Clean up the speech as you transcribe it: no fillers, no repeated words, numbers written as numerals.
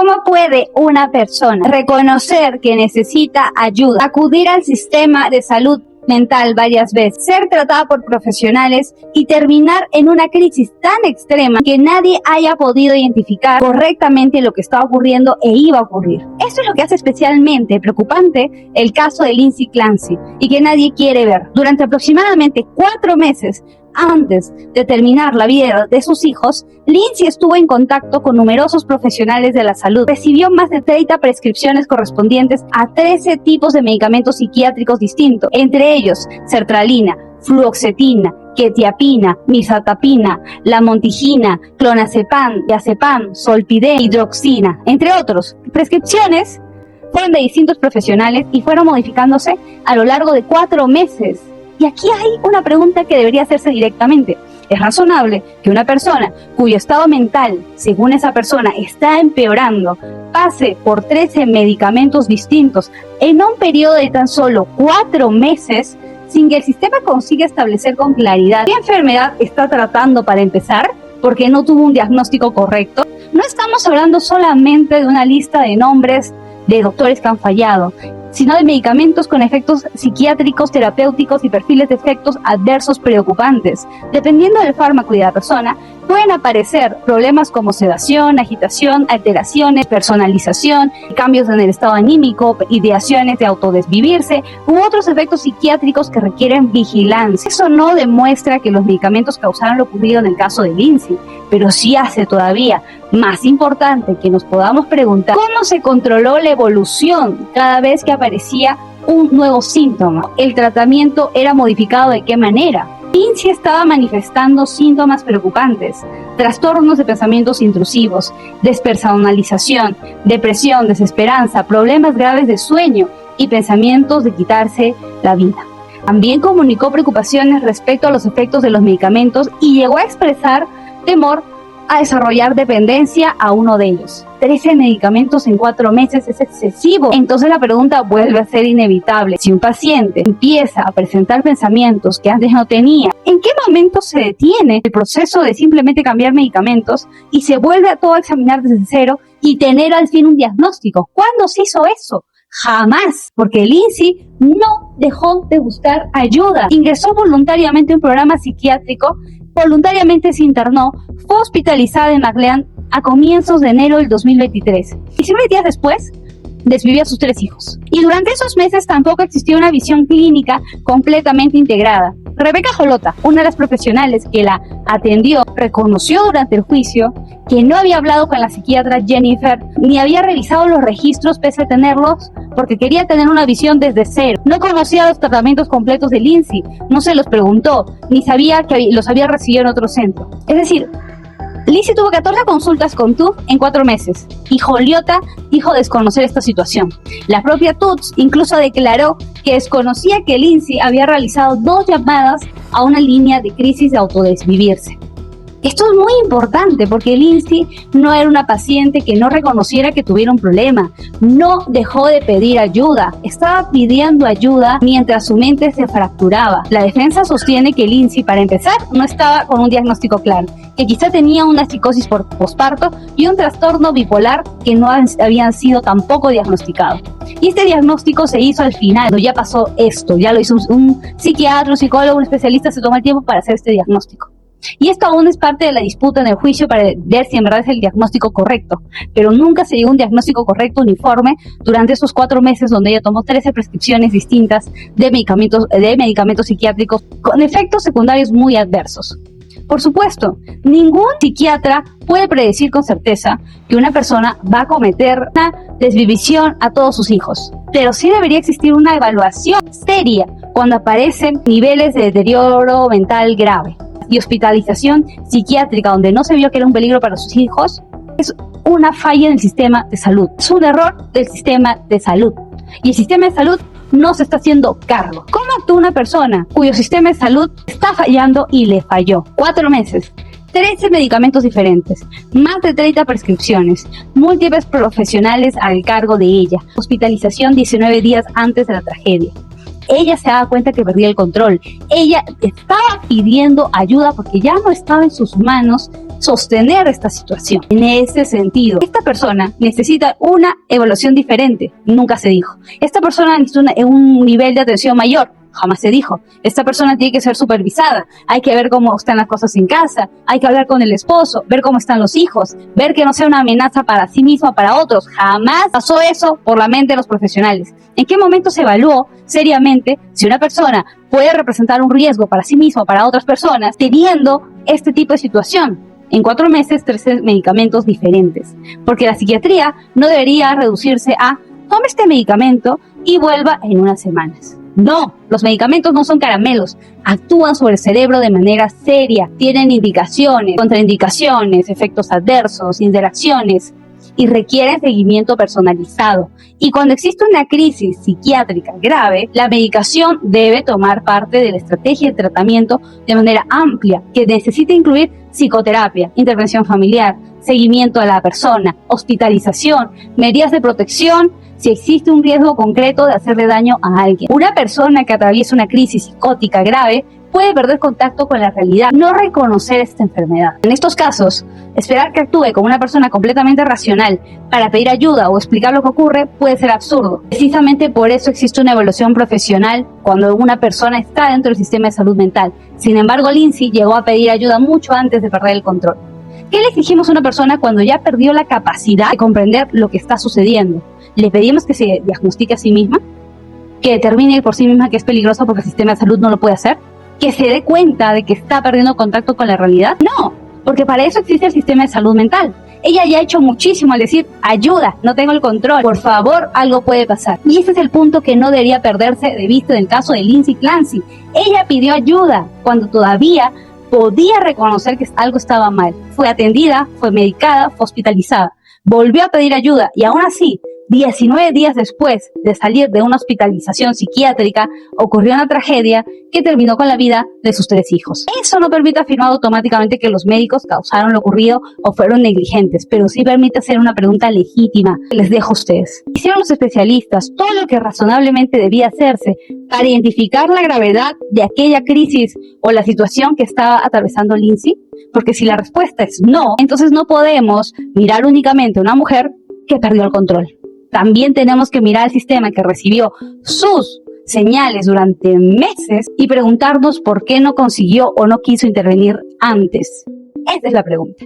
¿Cómo puede una persona reconocer que necesita ayuda, acudir al sistema de salud mental varias veces, ser tratada por profesionales y terminar en una crisis tan extrema que nadie haya podido identificar correctamente lo que estaba ocurriendo e iba a ocurrir? Esto es lo que hace especialmente preocupante el caso de Lindsay Clancy y que nadie quiere ver. Durante aproximadamente 4 meses antes de terminar la vida de sus hijos, Lindsay estuvo en contacto con numerosos profesionales de la salud. Recibió más de 30 prescripciones correspondientes a 13 tipos de medicamentos psiquiátricos distintos, entre ellos sertralina, fluoxetina, quetiapina, mirtazapina, lamotrigina, clonazepam, diazepam, zolpidem, hidroxina, entre otros. Prescripciones fueron de distintos profesionales y fueron modificándose a lo largo de 4 meses. Y aquí hay una pregunta que debería hacerse directamente. ¿Es razonable que una persona cuyo estado mental, según esa persona, está empeorando, pase por 13 medicamentos distintos en un periodo de tan solo 4 meses sin que el sistema consiga establecer con claridad qué enfermedad está tratando para empezar, porque no tuvo un diagnóstico correcto? No estamos hablando solamente de una lista de nombres de doctores que han fallado, sino de medicamentos con efectos psiquiátricos, terapéuticos y perfiles de efectos adversos preocupantes. Dependiendo del fármaco y de la persona, pueden aparecer problemas como sedación, agitación, alteraciones, personalización, cambios en el estado anímico, ideaciones de autodesvivirse u otros efectos psiquiátricos que requieren vigilancia. Eso no demuestra que los medicamentos causaron lo ocurrido en el caso de Lindsay, pero sí hace todavía más importante que nos podamos preguntar cómo se controló la evolución cada vez que aparecía un nuevo síntoma. ¿El tratamiento era modificado de qué manera? Lindsay estaba manifestando síntomas preocupantes, trastornos de pensamientos intrusivos, despersonalización, depresión, desesperanza, problemas graves de sueño y pensamientos de quitarse la vida. También comunicó preocupaciones respecto a los efectos de los medicamentos y llegó a expresar temor a desarrollar dependencia a uno de ellos. 13 medicamentos en 4 meses es excesivo. Entonces la pregunta vuelve a ser inevitable. Si un paciente empieza a presentar pensamientos que antes no tenía, ¿en qué momento se detiene el proceso de simplemente cambiar medicamentos y se vuelve a todo a examinar desde cero y tener al fin un diagnóstico? ¿Cuándo se hizo eso? Jamás, porque Lindsay no dejó de buscar ayuda. Ingresó voluntariamente a un programa psiquiátrico, voluntariamente se internó, fue hospitalizada en McLean a comienzos de enero del 2023. 19 días después, desvivió a sus 3 hijos. Y durante esos meses tampoco existió una visión clínica completamente integrada. Rebecca Jolota, una de las profesionales que la atendió, reconoció durante el juicio que no había hablado con la psiquiatra Jennifer ni había revisado los registros pese a tenerlos porque quería tener una visión desde cero. No conocía los tratamientos completos de Lindsay, no se los preguntó, ni sabía que los había recibido en otro centro. Es decir, Lindsay tuvo 14 consultas con TUF en 4 meses y Jolota dijo desconocer esta situación. La propia Tuts incluso declaró que desconocía que Lindsay había realizado 2 llamadas a una línea de crisis de autodesvivirse. Esto es muy importante porque Lindsay no era una paciente que no reconociera que tuviera un problema, no dejó de pedir ayuda, estaba pidiendo ayuda mientras su mente se fracturaba. La defensa sostiene que Lindsay, para empezar, no estaba con un diagnóstico claro, que quizá tenía una psicosis por posparto y un trastorno bipolar que no habían sido tampoco diagnosticados. Y este diagnóstico se hizo al final, cuando ya pasó esto, ya lo hizo un psiquiatra, un psicólogo, un especialista, se toma el tiempo para hacer este diagnóstico. Y esto aún es parte de la disputa en el juicio para ver si en verdad es el diagnóstico correcto, pero nunca se llegó a un diagnóstico correcto uniforme durante esos 4 meses donde ella tomó 13 prescripciones distintas de medicamentos psiquiátricos con efectos secundarios muy adversos. Por supuesto, ningún psiquiatra puede predecir con certeza que una persona va a cometer una desvivisión a todos sus hijos, pero sí debería existir una evaluación seria cuando aparecen niveles de deterioro mental grave. Y hospitalización psiquiátrica donde no se vio que era un peligro para sus hijos, es una falla en el sistema de salud. Es un error del sistema de salud. Y el sistema de salud no se está haciendo cargo. ¿Cómo actúa una persona cuyo sistema de salud está fallando y le falló? 4 meses, 13 medicamentos diferentes, más de 30 prescripciones, múltiples profesionales al cargo de ella, hospitalización 19 días antes de la tragedia. Ella se daba cuenta que perdía el control. Ella estaba pidiendo ayuda porque ya no estaba en sus manos sostener esta situación. En ese sentido, esta persona necesita una evaluación diferente, nunca se dijo. Esta persona necesita un nivel de atención mayor, jamás se dijo. Esta persona tiene que ser supervisada, hay que ver cómo están las cosas en casa, hay que hablar con el esposo, ver cómo están los hijos, ver que no sea una amenaza para sí mismo o para otros. Jamás pasó eso por la mente de los profesionales. ¿En qué momento se evaluó seriamente si una persona puede representar un riesgo para sí mismo o para otras personas teniendo este tipo de situación? En 4 meses, 13 medicamentos diferentes. Porque la psiquiatría no debería reducirse a tome este medicamento y vuelva en unas semanas. No, los medicamentos no son caramelos, actúan sobre el cerebro de manera seria, tienen indicaciones, contraindicaciones, efectos adversos, interacciones y requieren seguimiento personalizado. Y cuando existe una crisis psiquiátrica grave, la medicación debe tomar parte de la estrategia de tratamiento de manera amplia, que necesita incluir psicoterapia, intervención familiar, seguimiento a la persona, hospitalización, medidas de protección si existe un riesgo concreto de hacerle daño a alguien. Una persona que atraviesa una crisis psicótica grave puede perder contacto con la realidad, no reconocer esta enfermedad. En estos casos, esperar que actúe como una persona completamente racional para pedir ayuda o explicar lo que ocurre puede ser absurdo. Precisamente por eso existe una evaluación profesional cuando una persona está dentro del sistema de salud mental. Sin embargo, Lindsay llegó a pedir ayuda mucho antes de perder el control. ¿Qué le exigimos a una persona cuando ya perdió la capacidad de comprender lo que está sucediendo? ¿Le pedimos que se diagnostique a sí misma? ¿Que determine por sí misma que es peligroso porque el sistema de salud no lo puede hacer? ¿Que se dé cuenta de que está perdiendo contacto con la realidad? No, porque para eso existe el sistema de salud mental. Ella ya ha hecho muchísimo al decir, ayuda, no tengo el control, por favor, algo puede pasar. Y ese es el punto que no debería perderse de vista en el caso de Lindsay Clancy. Ella pidió ayuda cuando todavía podía reconocer que algo estaba mal. Fue atendida, fue medicada, fue hospitalizada. Volvió a pedir ayuda y aún así, 19 días después de salir de una hospitalización psiquiátrica, ocurrió una tragedia que terminó con la vida de sus 3 hijos. Eso no permite afirmar automáticamente que los médicos causaron lo ocurrido o fueron negligentes, pero sí permite hacer una pregunta legítima que les dejo a ustedes. ¿Hicieron los especialistas todo lo que razonablemente debía hacerse para identificar la gravedad de aquella crisis o la situación que estaba atravesando Lindsay? Porque si la respuesta es no, entonces no podemos mirar únicamente a una mujer que perdió el control. También tenemos que mirar al sistema que recibió sus señales durante meses y preguntarnos por qué no consiguió o no quiso intervenir antes. Esa es la pregunta.